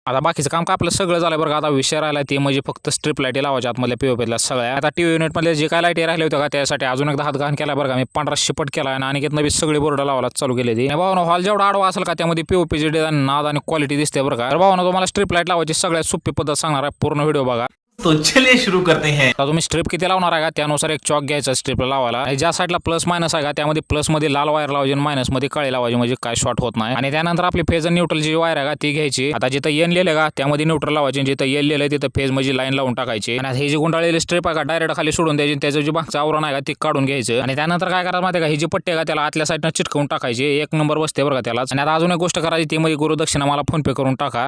आता बाकीचं काम का आपलं सगळं झालं बरं का. आता विषय राहिला ते म्हणजे फक्त स्ट्रिप लाईटी लावायच्या आतमधल्या पीओपीला सगळ्या. आता टीव्ही युनिटमध्ये जे काय लाईटी राहिले होते का त्यासाठी अजून एकदा हात घाण केला बरं का. मी पांढरा शिपट केला आणि अनिकेत नवी सगळे बोर्ड लावायला चालू केले ती. भावानो हॉल जेवढा आडवा असेल का त्यामध्ये पीओपीची डिझाईन नाद आणि क्वालिटी दिसते बरं का. तर भावानो तुम्हाला स्ट्रिप लाईट लावायची सगळ्यात सोपी पद्धत सांगणार आहे, पूर्ण व्हिडिओ बघा. तो चलिए शुरू करते हैं. आता तुम्ही स्ट्रिप किती लावणार आहे का त्यानुसार एक चॉक घ्यायचा स्ट्रिपला लावायला. ज्या साईडला प्लस मायनस आहे का त्यामध्ये प्लस मध्ये लाल वायर लावायची आणि मायनस मध्ये काळी लावायची म्हणजे काय शॉर्ट होत नाही. आणि त्यानंतर आपली फेज न्यूट्रलची वायर आहे का ती घ्यायची. आता जिथं एन लिहिलं का त्यामध्ये न्यूट्रल लावायची, जिथं एल लिहिलं तिथं फेज म्हणजे लाईन लावून टाकायची. आणि ही जी गुंडाळलेली स्ट्रिप आहे का डायरेक्ट खाली सोडून द्यायची, त्याचं जे मागचं आवरण आहे का ती काढून घ्यायचं. आणि त्यानंतर काय करायचं माहिती का, ही जी पट्टी आहे का त्याला आतल्या साईडनं चिटकवून टाकायची. एक नंबर बसते बरं का त्यालाच. आणि आता अजून एक गोष्ट करायची ती म्हणजे गुरुदक्षिणा मला फोन पे करून टाका.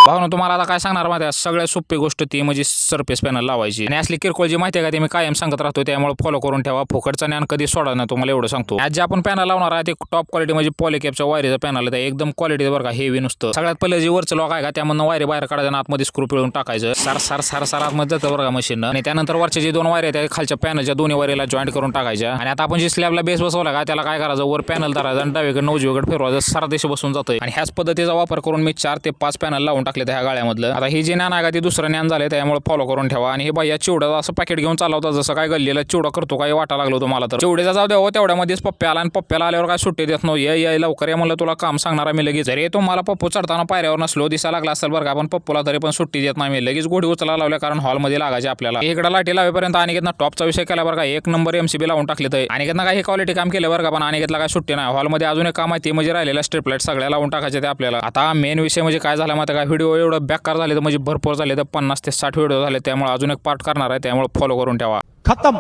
भावना तुम्हाला आता काय सांगणार माहिती आहे, सगळ्यात सोपी गोष्ट ती म्हणजे सरफेस पॅनल लावायची. आणि असली किरकोळ जी माहिती आहे का ती मी कायम सांगत राहतो, त्यामुळे फॉलो करून ठेवा. फुकटचं ज्ञान कधी सोडा नाही तुम्हाला एवढं सांगतो. आज जे आपण पॅनल लावणार आहे ते टॉप क्वालिटी म्हणजे पॉलिकॅपच्या वायरीचं पॅनल आहे, एकदम क्वालिटी बरं का, हेवी नुसतं. सगळ्यात पहिले जे वरचं लॉक आहे का त्यामधनं वायरी बाहेर काढायचं, आतमध्ये स्क्रू पिळून टाकायचं. सार आतमध्ये जातं बरं का मशीन. आणि त्यानंतर वरचे जे दोन वायरी आहेत खालच्या पॅनलच्या दोन्ही वायरीला जॉईंट करून टाकायच्या. आणि आता आपण जे स्लॅबला बेस बसवला का त्याला काय करायचं, वर पॅनल धरायचं आणि डावीकडे उजवीकडे फिरवायचं, सारा दिशा बसून जातोय. आणि ह्याच पद्धतीचा वापर करून मी 4 ते 5 पॅनल लावून टाकले त्या गाळ्यामधलं. आता ही जे ज्ञान आहे का ते दुसरं ज्ञान झाले, त्यामुळे फॉलो करून ठेवा. आणि हे भैया चिवड्याचं असं पॅकेट घेऊन चालवता जसं काय गल्लीला चिवडा करतो काही वाटा लागलो तुम्हाला. तर चिवड्याचा जाऊ द्या हो, तेवढ्यामध्येच पप्प्या आला आणि पप्प्याला आल्यावर काय सुट्टी देत नव्हती. ये लवकर या म्हणलं, तुला काम सांगणार मी लगेच. जरी तुम्हाला पप्पू चढताना पायऱ्यावर नसलो दिसायला लागला असेल बरं का, पण पप्पूला तरी पण सुट्टी देत नाही मी. लगेच गोडी उचला लावल्या कारण हॉलमध्ये लागायचे आपल्याला. इकडे लाटी लावेपर्यंत अनिकेतनं टॉपचा विषय केला बरं का, एक नंबर एमसीबी लावून टाकले. तर अनिकेतनं काही क्वालिटी काम केलं बरं का, पण अनिकेतला काय सुट्टी नाही. हॉलमध्ये अजून एक काम आहे ते म्हणजे राहिलेल्या स्ट्रिप लाईट सगळ्या लावून टाकायचे ते आपल्याला. आता मेन विषय म्हणजे काय झाला माहिती का, व्हिडिओ एवढं बेकार झाले तर म्हणजे भरपूर झाले, तर 50 ते 60 व्हिडिओ झाले, त्यामुळे अजून एक पार्ट करणार आहे, त्यामुळे फॉलो करून ठेवा. खत्म.